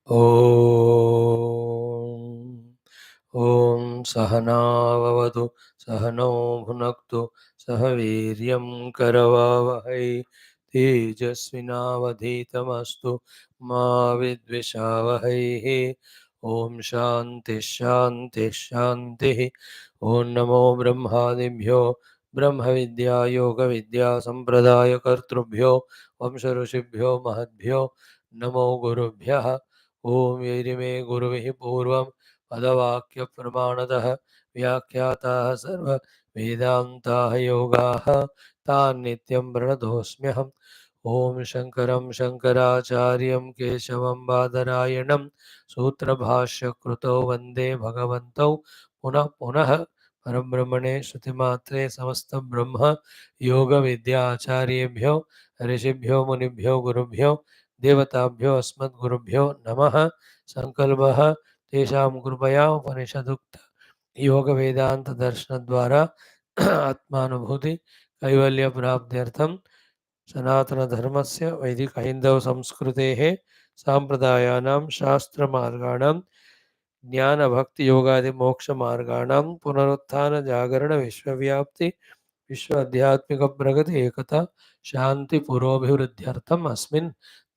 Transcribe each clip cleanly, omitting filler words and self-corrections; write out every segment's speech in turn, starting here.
ॐ सहनाववतु सहनौ भुनक्तु सह वीर्यं करवावहै तेजस्विनावधीतमस्तु मा विद्विषावहैः ॐ शान्तिः शान्तिः शान्तिः ॐ नमो ब्रह्मादिभ्यो ब्रह्मविद्या योगविद्या सम्प्रदायकर्तृभ्यो वंशऋषिभ्यो महद्भ्यो नमो गुरुभ्यः ओम यैरिमे गुरुभिः पूर्वं पदवाक्यप्रमाणतः व्याख्याताः सर्व वेदान्ताः योगाः तान् नित्यं प्रणतोऽस्म्यहम् ॐ शङ्करं शङ्कराचार्यं केशवं बादरायणं सूत्रभाष्यकृतौ वन्दे भगवन्तौ पुनः पुनः परब्रह्मणे श्रुतिमात्रे समस्तब्रह्म योगविद्याचार्येभ्यो ऋषिभ्यो मुनिभ्यो गुरुभ्यो देवताभ्यो अस्मद्गुरुभ्यो नमः। संकल्पः तेषां कृपया उपनिषदुक्त योग वेदांत दर्शन द्वारा आत्मानुभूति कैवल्य प्राप्त्यर्थं सनातन धर्मस्य वैदिक हैंदव संस्कृतेः सांप्रदायानां शास्त्रमार्गाणां ज्ञान भक्ति योगादि मोक्ष मार्गाणां पुनरुत्थान जागरण विश्वव्याप्ति विश्व आध्यात्मिक प्रगति एकता शांति पुरोभिवृद्ध्यर्थम अस्मिन्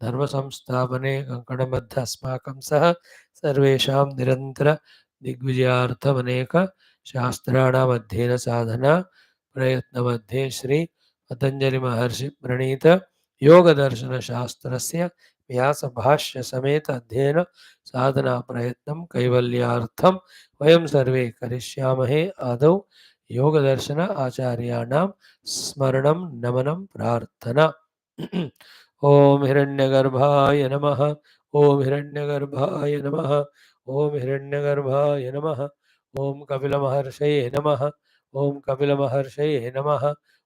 धर्म संस्थापने कंकणबद्ध अस्माकं सह सर्वेषां निरंतर दिग्विजयार्थमनेक शास्त्राणाम् अध्ययन साधना प्रयत्न मध्ये श्री पतंजलि महर्षि प्रणीत योग दर्शन शास्त्रस्य व्यास भाष्य समेत अध्ययन साधना प्रयत्नं कैवल्यार्थं वयं सर्वे करिष्यामहे। आदौ योग दर्शन आचार्याणां स्मरणं नमनं प्रार्थना। ओम हिरण्यगर्भाय नमः। ओम हिरण्यगर्भाय नमः। ओम हिरण्यगर्भाय नमः। ओम कपिलमहर्षये नमः। ओम कपिलमहर्षये नमः।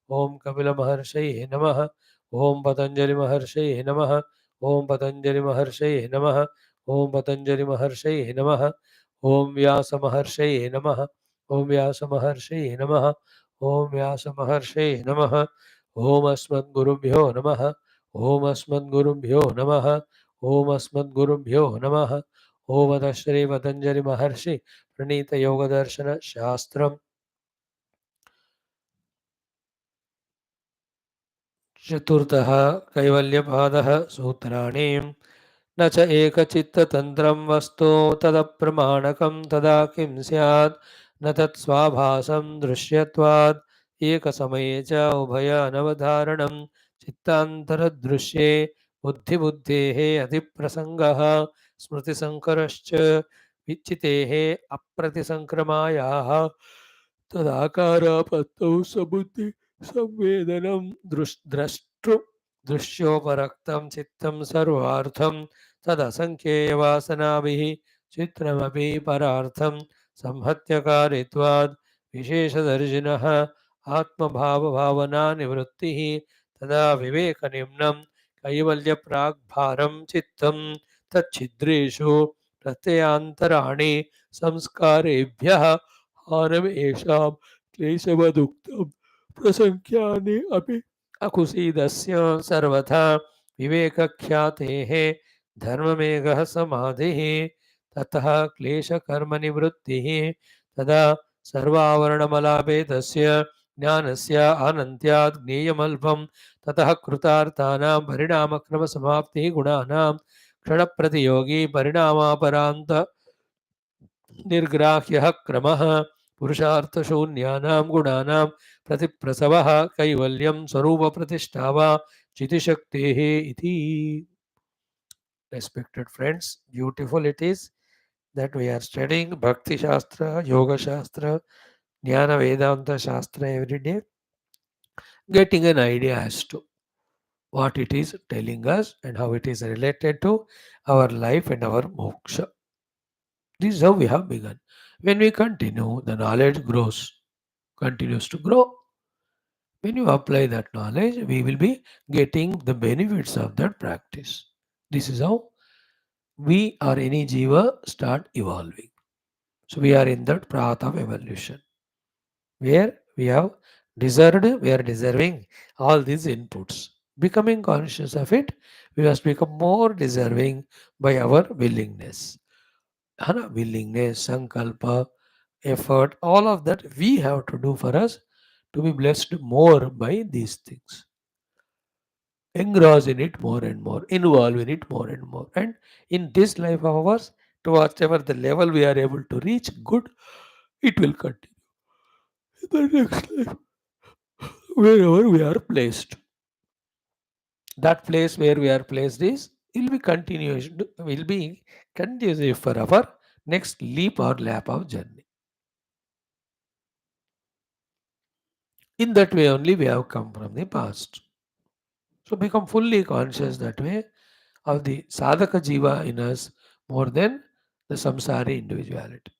ओम कपिलमहर्षये नमः। ओम पतंजलि महर्षये नमः। ओम पतंजलि महर्षये नमः। ओम पतंजलि महर्षये नमः। ओम व्यास महर्षये नमः। ओम व्यास महर्षये नमः। ओम व्यास महर्षये नमः। ओम अस्मद्गुरुभ्यो नमः। ओम अस्मद्गुरुभ्यो नमः। ओम अस्मद्गुरुभ्यो नमः। ओम अतः श्री पतंजलि महर्षि प्रणीत योग दर्शन शास्त्रम चतुर्थः कैवल्यपादः सूत्राणि न च एकचित्ततन्त्रं वस्तु तदप्रमाणकं तदा किं स्यात् न तत्स्वाभासं दृश्यत्वात् एकसमये च उभय अनवधारणं चित्तान्तरदृश्ये बुद्धिबुद्धेः अतिप्रसङ्गः स्मृतिसङ्करश्च विच्चितेः अप्रतिसङ्क्रमायाः तदाकारापत्तौ सबुद्धि संवेदनं द्रष्टृ दृश्योपरक्तं चित्तं सर्वार्थं तदसङ्ख्येयवासनाभिः चित्रमपि परार्थं संहत्यकारित्वाद् विशेषदर्शिनः आत्मभावभावनानिवृत्तिः तदा विवेकनिम्नं कैवल्यप्राग्भारं चित्तं तच्छिद्रेषु प्रत्ययान्तराणि संस्कारेभ्यः हानमेषां क्लेशवदुक्तं प्रसङ्ख्यानि अपि अकुसीदस्य सर्वथा विवेकख्यातेः धर्ममेघः समाधिः ततः क्लेशकर्मनिवृत्तिः तदा सर्वावरणमलाभेदस्य ज्ञानस्य अनन्त्यात् ज्ञेयमल्पं ततः कृतार्थानां परिणामक्रमसमाप्तिः गुणानां क्षणप्रतियोगी परिणामापरान्त निर्ग्राह्यः क्रमः पुरुषार्थशून्यानां गुणानां प्रतिप्रसवः कैवल्यं स्वरूपप्रतिष्ठा वा चितिशक्तेः इति। Respected friends, beautiful it is that we are studying Bhakti Shastra, Yoga Shastra, Jnana Vedanta Shastra every day, getting an idea as to what it is telling us and how it is related to our life and our moksha. This is how we have begun. When we continue, the knowledge grows, continues to grow. When you apply that knowledge, we will be getting the benefits of that practice. This is how we or any jiva start evolving. So we are in that path of evolution where we are deserving all these inputs. Becoming conscious of it, we must become more deserving by our willingness. है ना? Willingness, sankalpa, effort, all of that we have to do for us to be blessed more by these things. Engross in it more and more, involve in it more and more. And in this life of ours, to whatever the level we are able to reach, good, it will continue. In the next life, wherever we are placed. That place where we are placed is will be conducive for our next leap or lap of journey. In that way only we have come from the past. So become fully conscious that way of the sadhaka jiva in us more than the samsari individuality.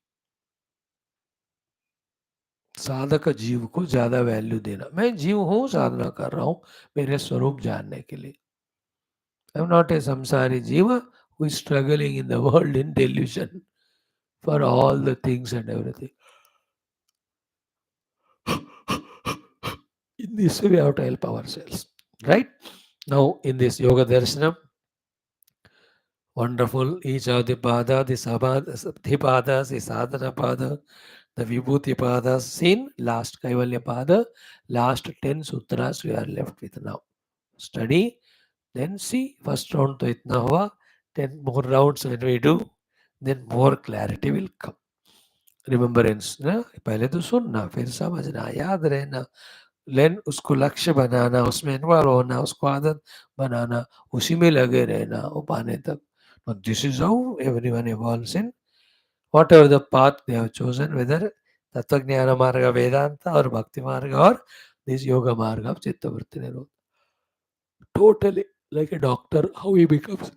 साधक जीव को ज्यादा value देना. मैं जीव हूं, साधना कर रहा हूं मेरे स्वरूप जानने के लिए. I am not a samsari jiva who is struggling in the world in delusion for all the things and everything. In this way we have to help ourselves. Right? Now in this Yoga Darshanam, wonderful, each of the pada, the Samadhi pada, the sadhana pada, the vibhuti padas seen, last Kaivalya pada, last 10 sutras we are left with now. Study, then see, first round to itna hua, 10 more rounds when we do, then more clarity will come. Remembrance ना, पहले तो सुनना, फिर समझना, याद रहना, लेन उसको लक्ष्य बनाना, उसमें इन्वॉल्व होना, उसको आदत बनाना, उसी में लगे रहना वो पाने तक. This is how everyone evolves in whatever the path they have chosen, whether Tattvajnana Marga Vedanta or Bhakti Marga or this Yoga Marga of Chittavritti Nirodha. Totally like a doctor, how he becomes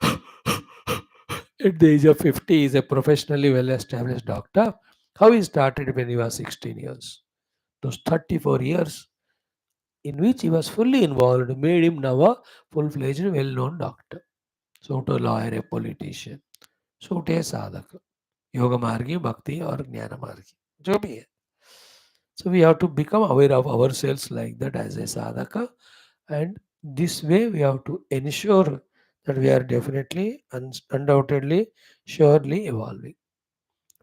at the age of 50 is a professionally well established doctor. How he started when he was 16 years. Those 34 years in which he was fully involved made him now a full-fledged well-known doctor. So to a lawyer, a politician. So to a sadhaka. Yoga margi, bhakti or jnana margi. जो भी है. So we have to become aware of ourselves like that as a sadhaka, and this way we have to ensure that we are definitely, undoubtedly, surely evolving.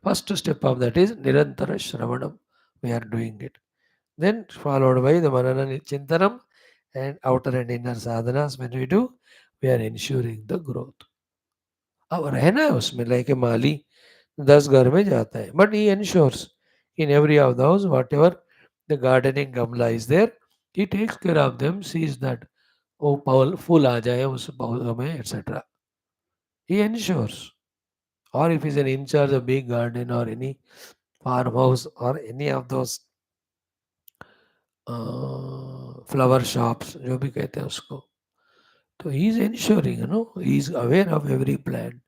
First step of that is Nirantara Shravanam. We are doing it. Then followed by the Manana Chintanam and outer and inner sadhanas. When we do, we are ensuring the growth. अब रहना है उसमें like a माली 10 घर में जाता है but he ensures in every of those whatever the gardening gamla is there he takes care of them sees that वो फूल आ जाए उस पौधों में etcetera he ensures or if he's an in charge of big garden or any farmhouse or any of those flower shops जो भी कहते हैं उसको तो he is ensuring he is aware of every plant.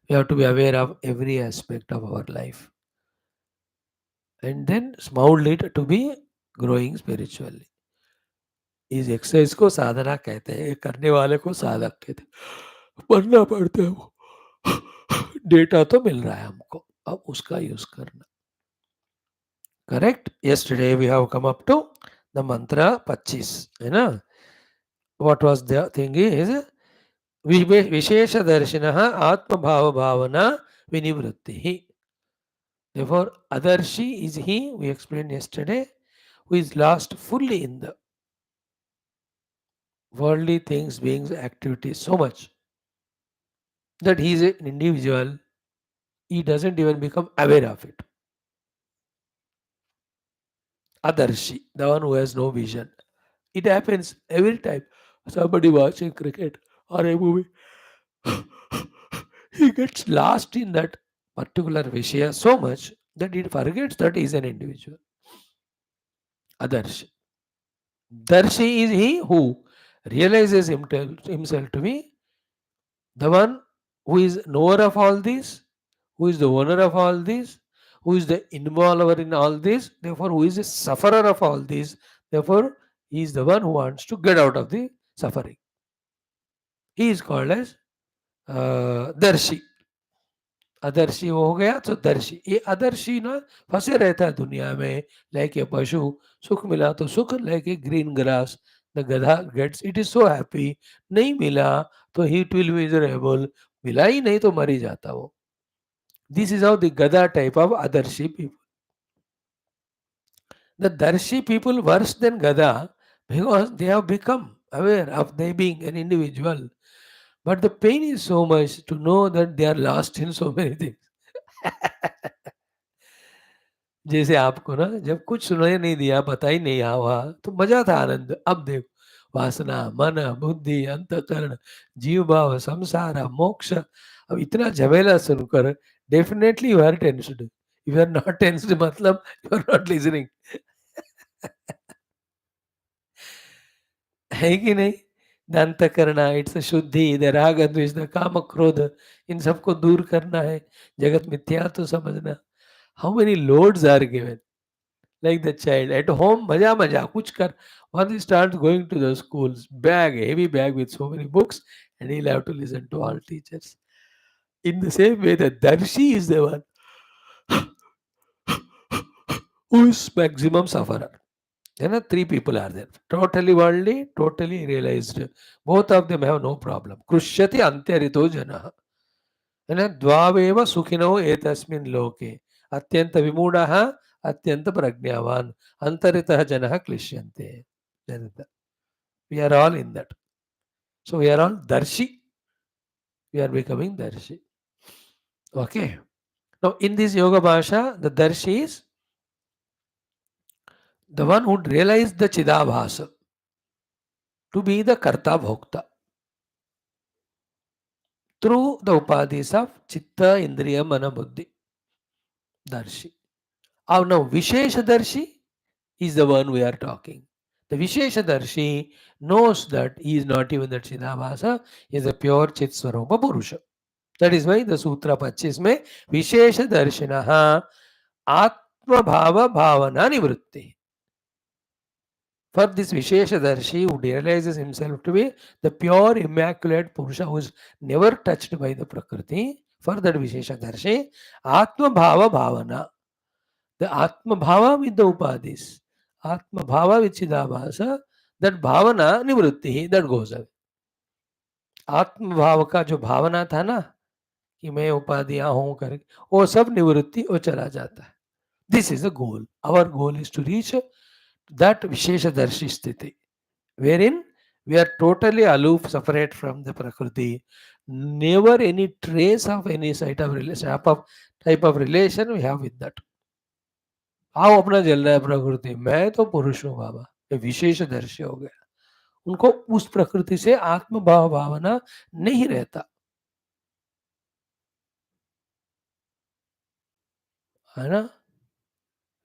We have to be aware of every aspect of our life and then mold it to be growing spiritually. इस exercise को साधना कहते हैं करने वाले को साधक कहते हैं पढ़ना पड़ता है वो डेटा तो मिल रहा है हमको अब उसका यूज करना correct yesterday we have come up to the mantra 25 है ना what was the thing is विशेष दर्शिनः आत्मभाव भावना विनिवृत्तिः. Therefore, Adarshi is he, we explained yesterday, who is lost fully in the worldly things, beings, activities so much that he is an individual, he doesn't even become aware of it. Adarshi, the one who has no vision. It happens every time somebody watching cricket or a movie, he gets lost in that particular Vishaya so much that he forgets that he is an individual. Adarshi. Darshi is he who realizes himself to be the one who is knower of all this, who is the owner of all this, who is the involver in all this, therefore who is a sufferer of all this, therefore he is the one who wants to get out of the suffering. He is called as Darshi. अदर्शी हो गया तो दर्शी ये अदर्शी ना फंसे रहता है दुनिया में लाइक ए पशु सुख मिला तो सुख like a green grass The Gadha gets, it is so happy. नहीं मिला तो it will be miserable. मिला ही नहीं तो मर ही जाता वो. This is how the Gada type of Adarshi people. The Darshi people worse than Gada because they have become aware of they being an individual. But the pain is so much to know that they are lost in so many things. जैसे आपको ना जब कुछ सुनाई नहीं दिया, पता ही नहीं हुआ, तो मजा था, आनंद. अब देखो, वासना, मन, बुद्धि, अंतकरण, जीव भाव, संसार, मोक्ष, अब इतना झमेला सुनकर definitely you are tensed. You are not tensed मतलब यू आर नॉट लिसनिंग. है कि नहीं? द अंतकरण, इट्स शुद्धि, द राग द्वेष, द काम क्रोध, इन सबको दूर करना है, जगत मिथ्या तो समझना. How many loads are given. Like the child at home, maja maja kuch kar. Once he starts going to the schools, bag, heavy bag with so many books, and he'll have to listen to all teachers. In the same way, the Darshi is the one who is maximum sufferer. Then three people are there: totally worldly, totally realized. Both of them have no problem. Krushyati antyarito jana. द्वावेव सुखिनो एतस्मिन् लोके अत्यंत विमूढ़ः अत्यंत प्रज्ञावान अंतरितः जनः क्लिश्यन्ते. We are all in that. So we are all darshi. We are becoming darshi. Okay. Now in this yoga bhasha, the darshi is the one who realized the chidabhasa to be the karta bhokta through the upadhis of chitta, indriya, mana, buddhi. Darshi. Now Visheshadarshi is the one we are talking. The Visheshadarshi knows that he is not even that Chidabhasa, he is a pure Chit Swarupa Purusha. That is why the Sutra 25 में Visheshadarshinaha Atma Bhava Bhavana Nivrutti. For this Visheshadarshi who realizes himself to be the pure immaculate Purusha who is never touched by the Prakriti, for that Visheshadarshi, Atma Bhava Bhavana. The Atma Bhava with the Upadhis, Atma Bhava with Chidabhasa, that Bhavana Nivrutti, that goes away. आत्म भाव का जो भावना था ना कि मैं उपाधियां हूं कर, वो सब निवृत्ति वो चला जाता है. This is the goal. Our goal is to reach that विशेष दर्शी स्थिति wherein we are totally aloof, separate from the Prakriti. Never any trace of any type of relation we have with that. आओ अपना जल रहा है प्रकृति, मैं तो पुरुष हूँ बाबा, ये विशेष दर्शी हो गया. उनको उस प्रकृति से आत्म भाव भावना नहीं रहता है ना.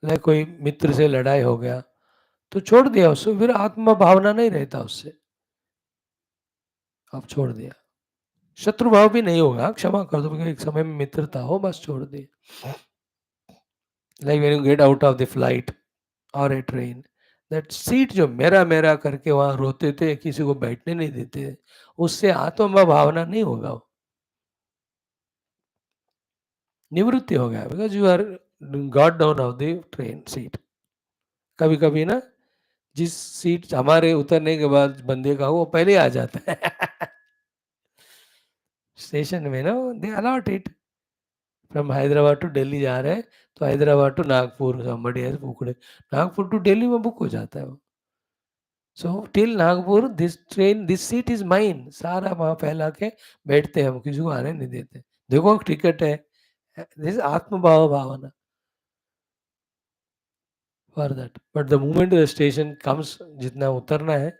लाइक कोई मित्र से लड़ाई हो गया तो छोड़ दिया उससे, फिर आत्म भावना नहीं रहता उससे, आप छोड़ दिया. शत्रु भाव भी नहीं होगा, क्षमा कर दो, एक समय में मित्रता हो, बस छोड़ दिए. Like when you get out of the flight और ए ट्रेन, दैट सीट जो मेरा मेरा करके वहां रोते थे, किसी को बैठने नहीं देते, उससे आत्म भावना नहीं होगा, वो निवृत्ति हो गया. Because you are got down of the train seat. कभी कभी ना जिस सीट हमारे उतरने के बाद बंदे का वो पहले आ जाता है. स्टेशन में ना they allot it. From Hyderabad to Delhi जा रहे हैं तो Hyderabad to Nagpur somebody has booked, Nagpur to Delhi में बुक हो जाता है वो. So till Nagpur this train, this seat is mine, सारा वहां फैला के बैठते हैं हम, किसी को आने नहीं देते. देखो टिकट है. दिस आत्मभाव भावना for that. But the moment the station comes, जितना उतरना है,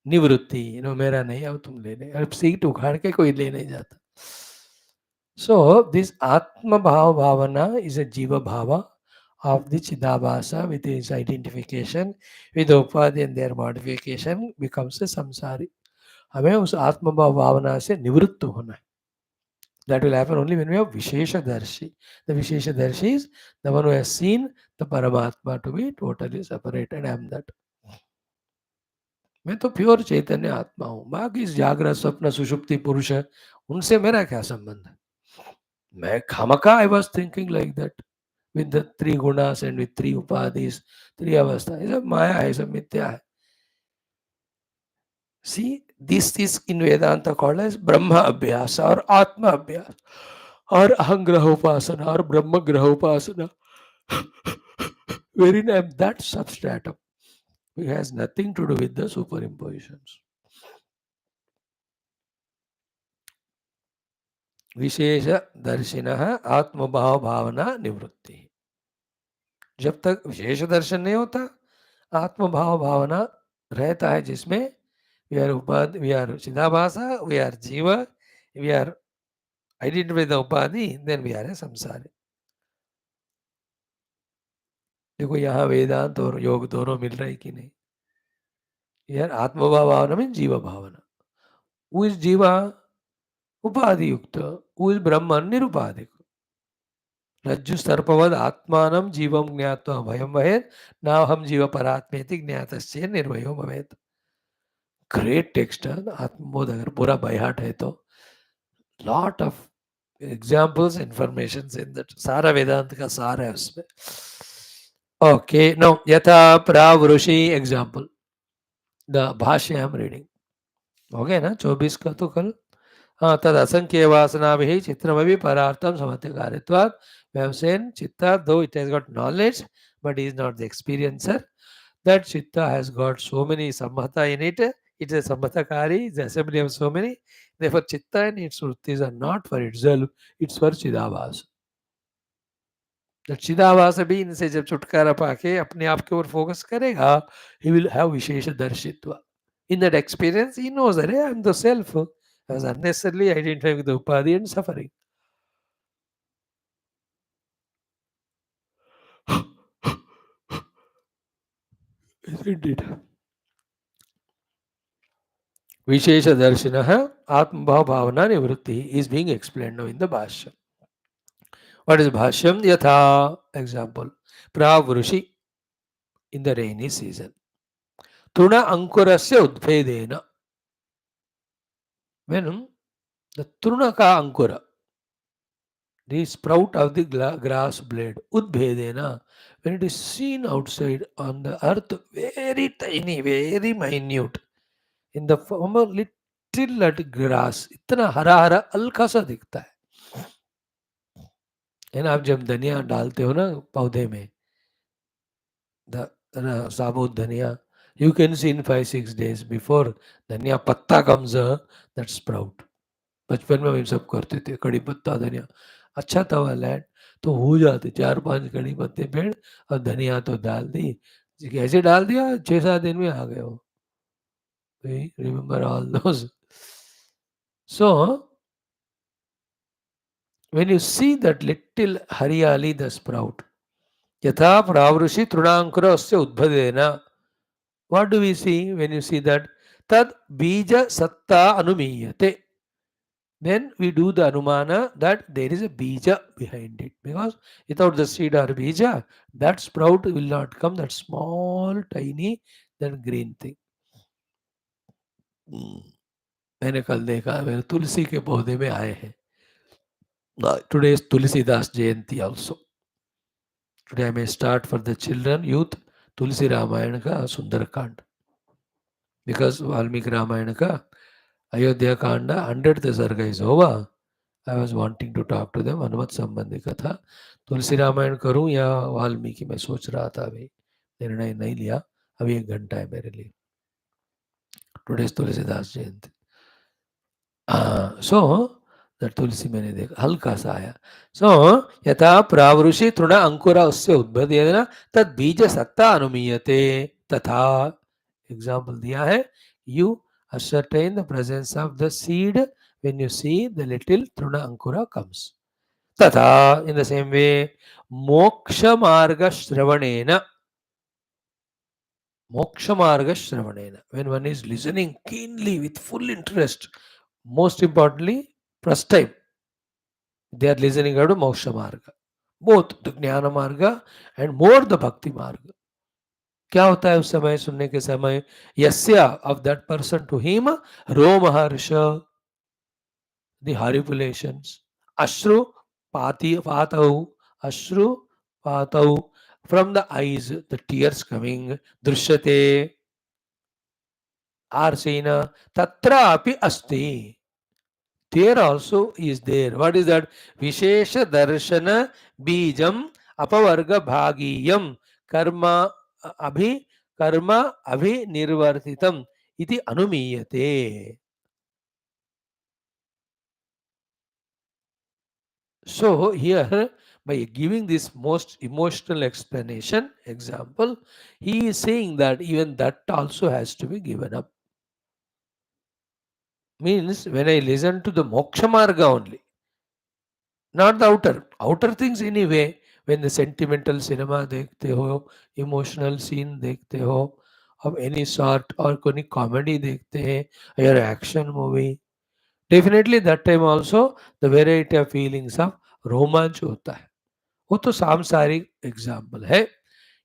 निवृत्ति, नो मेरा नहीं, अब तुम ले ले. अब सीट उखाड़ के कोई ले नहीं जाता. सो दिस आत्म भाव भावना is a jiva bhava of the chidabhasa with its identification with upadhi and their modification becomes a samsari. हमें उस आत्म भाव भावना से निवृत्त होना है. That will happen only when we have Vishesha Darshi. The Vishesha Darshi is the one who has seen the Paramatma to be totally separate, and I am that. मैं तो प्योर चैतन्य आत्मा हूँ, बाकी इस जागृत स्वप्न सुषुप्ति पुरुष है, उनसे मेरा क्या संबंध है. मैं खामका I was thinking like that with the three गुणास एंड विद थ्री उपाधिस, थ्री अवस्था, ये सब माया है, सब मिथ्या है. See, this is in Vedanta called as Brahma Abhyasa or Atma Abhyasa or Ahangraha Upasana or Brahma Graha Upasana. Wherein I am that substratum. It has nothing to do with the superimpositions. विशेष दर्शिनः आत्मभाव भावना निवृत्ति. जब तक विशेष दर्शन नहीं होता, आत्मभाव भावना रहता है, जिसमें वी आर उपाधि, वी आर चिदाभासा, वी आर जीव, वी आर आइडेंटिफाई द उपाधि, देन वी आर ए संसारी. देखो यहाँ वेदांत और योग दोनों मिल रहे कि नहीं. यार आत्मभाव भावना में जीव भावना. हु इज जीवा? उपाधि युक्त. हु इज ब्रह्मन? निरुपाधिक. रज्जु सर्पवद आत्मानं जीवं ज्ञात्वा भयं वहेत् नाहं जीव परात्मेति ज्ञातस्य निर्भयो भवेत्. ग्रेट टेक्स्ट है आत्मबोध. अगर पूरा बाय हार्ट है तो lot of examples, information in that. सारा वेदांत का सार है उसमें. ओके, नो यथा प्रावृषि एग्जांपल द भाष्य आई एम रीडिंग. हो गया ना 24 का तो कल. हाँ, तद असंख्य वासना भी चित्रमपि परार्थम समत्यकारित्वात् व्यवसेन चित्ता, though it has got knowledge but is not the experiencer. That chitta has got so many sammata in it. It is a sammatakari, it's the assembly of so many. Therefore chitta and its vritthis are not for itself, it's for chidavasa. That chidavasa भी इनसे जब छुटकारा पाके अपने आप के ऊपर focus करेगा, he will have wishes दर्शित्व. In that experience he knows that I am the self. I was unnecessarily identifying with the upadhi and suffering. Isn't it? Vishesha Darshinaha Atmabhava Bhavana Nivritti is being explained now in the Bhashya. What is Bhashyam? Yatha, example, Pravrushi in the rainy season. Truna Ankurasya Udbhedena. When the Truna ka Ankura, the sprout of the grass blade, Udbhedena, when it is seen outside on the earth, very tiny, very minute, in the form of little grass, इतना हरा हरा हल्का सा दिखता है. ना आप जब धनिया डालते हो ना पौधे में, साबुत धनिया, you can see in 5-6 days before धनिया पत्ता comes that sprout. बचपन में हम सब करते थे, कड़ी पत्ता धनिया अच्छा था वह लैंड तो हो जाते 4-5 कड़ी पत्ते पेड़ और धनिया तो डाल दी. कैसे डाल दिया? 6-7 दिन में आ गए हो. Remember all those. So when you see that little hariyali, the sprout, yatha pravrushi trunankura asya udbhadena, what do we see when you see that? Tad bija satta anumiyate. Then we do the anumana that there is a bija behind it. Because without the seed or bija, that sprout will not come, that small, tiny, that green thing. मैंने कल देखा, मेरे तुलसी के पौधे में आए हैं. Today is Tulsidas Jayanti also. Today I may start for the children, youth, Tulsi Ramayana ka Sundar Kand. Because Valmiki Ramayana ka Ayodhya Kanda 100th sarga is over. I was wanting to talk to them. Hanumat संबंधी कथा. तुलसी रामायण करूं या वाल्मीकि, मैं सोच रहा था. अभी निर्णय नहीं लिया. अभी 1 घंटा है मेरे लिए. Today is Tulsidas Jayanti. So that Tulsi मैंने देखा हल्का सा आया. सो यथा प्रावृषि तृण अंकुर उससे उद्भदेन तद बीज सत्ता अनुमीयते. तथा एग्जाम्पल दिया है. You ascertain the presence of the seed when you see the little truna ankura comes. Tatha, in the same way, moksha marga shravanena. Moksha marga shravanena. When one is listening keenly with full interest, most importantly, first time, they are listening to moksha marga. Both the jnana marga and more the bhakti marga. क्या होता है उस समय सुनने के समय? यस्य of that person to him रोमहर्ष, the horripilations, ashru patau, ashru patau, from the eyes the tears coming, drishyate. are seen. Tatra api asti. There also is there. What is that? Vishesha darshana bijam apavarga bhagiyam karma karma abhi nirvartitam iti anumiyate. So here, by giving this most emotional explanation example, he is saying that even that also has to be given up. Means when I listen to the moksha marga only, not the outer things anyway. When the sentimental cinema देखते हो, emotional scene देखते हो of any sort, और कोई comedy देखते हैं or action movie, definitely that time also the variety of feelings of रोमांच होता है. वो तो सांसारिक एग्जाम्पल है.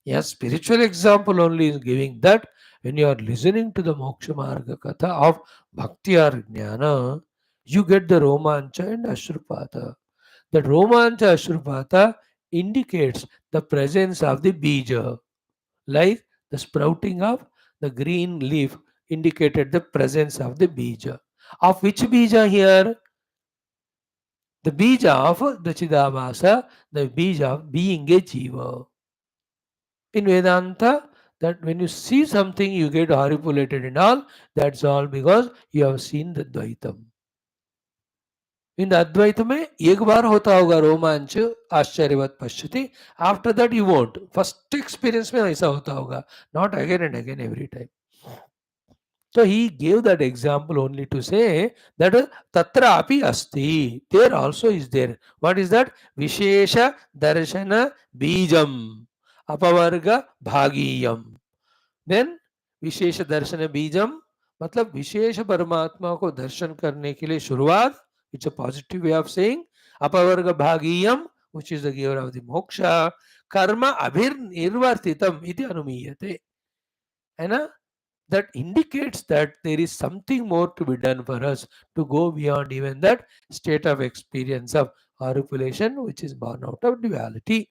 यहाँ spiritual example only is giving that when you are listening to the moksha marga katha of bhakti or jnana, you get the romancha and ashrupata. That romancha ashrupata indicates the presence of the bija, like the sprouting of the green leaf indicated the presence of the bija. Of which bija here? The bija of the Chidabhasa, the bija of being a jiva. In Vedanta, that when you see something, you get horripulated and all, that's all because you have seen the Dvaitam. इन अद्वैत में एक बार होता होगा रोमांच आश्चर्यवत पश्यति, after that you won't. First experience में ऐसा होता होगा, not again and again every time. So he gave that example only to say that tatra api asti. There also is there. What is that? Vishesha darshana bijam apavarga bhagiyam. Then विशेष दर्शन बीजम मतलब विशेष परमात्मा को दर्शन करने के लिए शुरुआत. It's a positive way of saying. अपवर्ग भागीयम which is the giver of the moksha. कर्म अभिर्निर्वर्तितम इति अनुमीयते. है ना? That indicates that there is something more to be done for us to go beyond even that state of experience of horripilation which is born out of duality.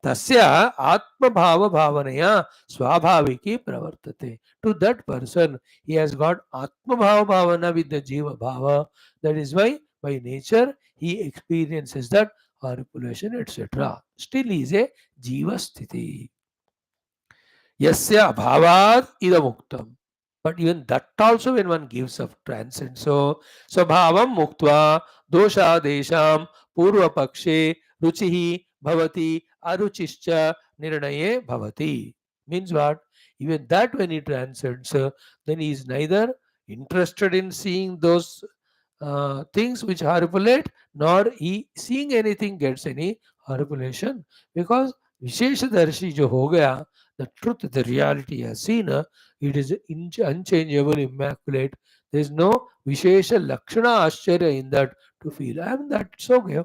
तस्य आत्मभाव भावनया स्वाभाविकी प्रवर्तते. To that person, he has got आत्मभाव भावना with the jiva bhava. That is why by nature he experiences that horripilation etc. Still he is a jiva sthiti. Yasya bhavad idamuktam. But even that also when one gives up transcends. So स्वभावम मुक्त्वा दोषादेशाम पूर्व पक्षे रुचि bhavati aruchischa nirnaye bhavati. Means what? Even that when he transcends, then he is neither interested in seeing those things which horripilate, nor he seeing anything gets any horripilation. Because Visheshadarshi jo ho gaya, the truth, the reality has seen, it is unchangeable, immaculate. There is no Vishesha Lakshana Ashcharya in that to feel. I am that, it's okay.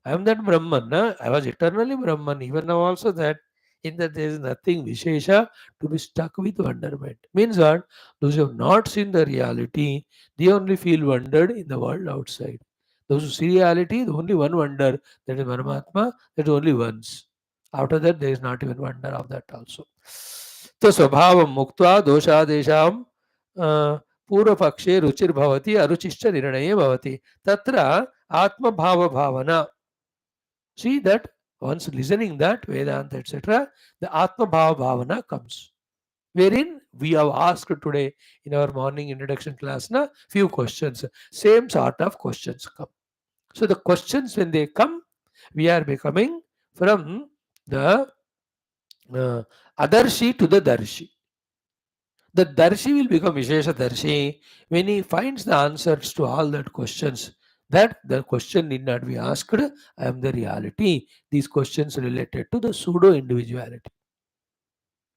I am that Brahman. I was eternally Brahman, even now also that. In that there is nothing Vishesha to be stuck with wonderment. Means what? Those who have not seen the reality, they only feel wondered in the world outside. Those who see reality, the only one wonder, that is Paramatma, that is only once. After that, there is not even wonder of that also. तो स्वभाव मुक्त्वा दोषादेशाम पूर्व पक्षे रुचिर्भवति अरुचिश्च निर्णये भवति. तत्र आत्मभाव भावना. See that once listening that Vedanta etc., the Atma Bhava Bhavana comes. Wherein we have asked today in our morning introduction class, na few questions. Same sort of questions come. So the questions when they come, we are becoming from the Adarshi to the Darshi. The Darshi will become Vishesha Darshi when he finds the answers to all that questions. That the question need not be asked, I am the reality. These questions related to the pseudo individuality.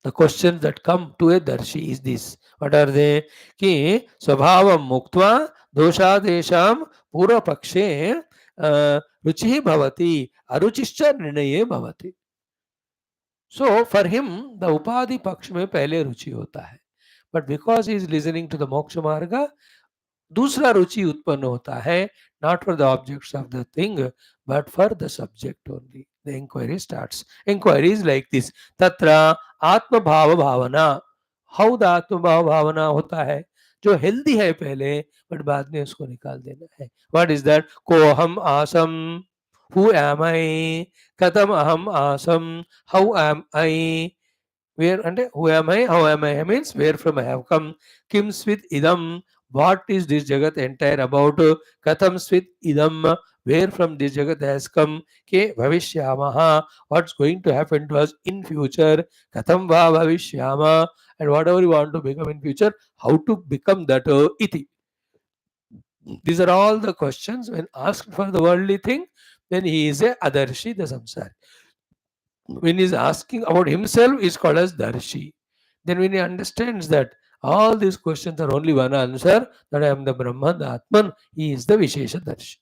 The questions that come to a Darshi is this. What are they? Ki Swabhavam Muktva Doshadesham Pura Pakshe Ruchi Bhavati Aruchischa Nirnaye Bhavati. So for him, the Upadhi Paksh में पहले रुचि होता है. But because he is listening to the moksha marga, दूसरा रुचि उत्पन्न होता है, not for the objects of the thing, but for the subject only. The inquiry starts. Inquiry is like this. Tatra atma bhava bhavana. How the आत्मभाव भावना होता है, जो healthy है पहले, बट बाद में उसको निकाल देना है. What is that? को अहम आसम, हु एम आई, कथम अहम आसम, how am I, where and who am I, how am I means where from I have come, kim svit idam, what is this jagat entire about, katham svit idam, where from this jagat has come, ke bhavishyamaha, what's going to happen to us in future, katham va bhavishyama, and whatever you want to become in future, how to become that iti. These are all the questions when asked for the worldly thing, then he is a adarshi, the samsari. When he is asking about himself, is called as darshi. Then when he understands that all these questions are only one answer, that I am the Brahman, the Atman, he is the Vishesha Darshi.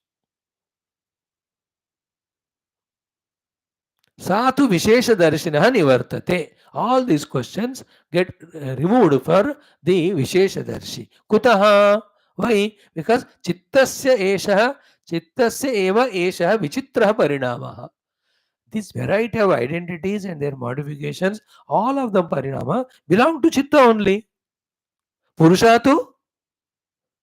Satu Vishesha Darshinaha Nivartate. All these questions get removed for the Vishesha Darshi. Kutaha? Why? Because Chittasya Eshaha, Chittasya Eva Eshaha Vichitraha Parinamaha. This variety of identities and their modifications, all of them Parinama, belong to Chitta only. Purusha to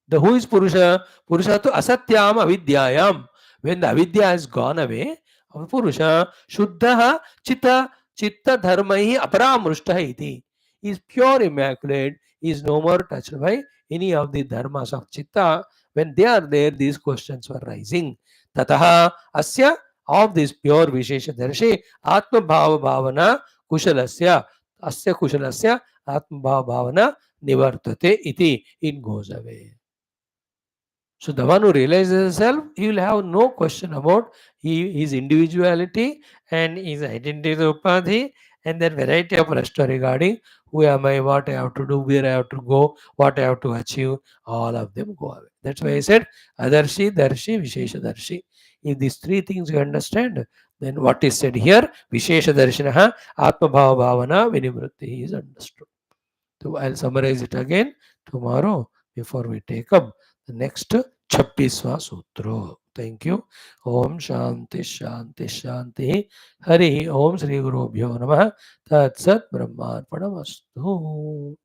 the who is Purusha? Purusha to asatyam avidyayam. When the avidya has gone away, Purusha Shuddha Chitta Chitta Dharmai Aparamrushta iti. He is pure immaculate. He is no more touched by any of the dharmas of Chitta. When they are there, these questions were rising. Tataha Asya, of this pure Vishesha Darshi Atma Bhava Bhavana Kushalasya Asya Kushalasya Atma Bhava Bhavana Nivartate iti. It goes away. So the one who realizes himself, he will have no question about his individuality and his identity upadhi, and then variety of prashna regarding who am I, what I have to do, where I have to go, what I have to achieve, all of them go away. That's why I said Adarshi, Darshi, Vishesha Darshi. If these three things you understand, then what is said here, Vishesha Darshinaha, Atma Bhava Bhavana, Vinivrutti is understood. So I'll summarize it again tomorrow before we take up the next 26वां सूत्र. Thank you. Om Shanti Shanti Shanti. Hari Om Shri Gurubhyo Namaha. Tat Sat Brahmarpanamastu.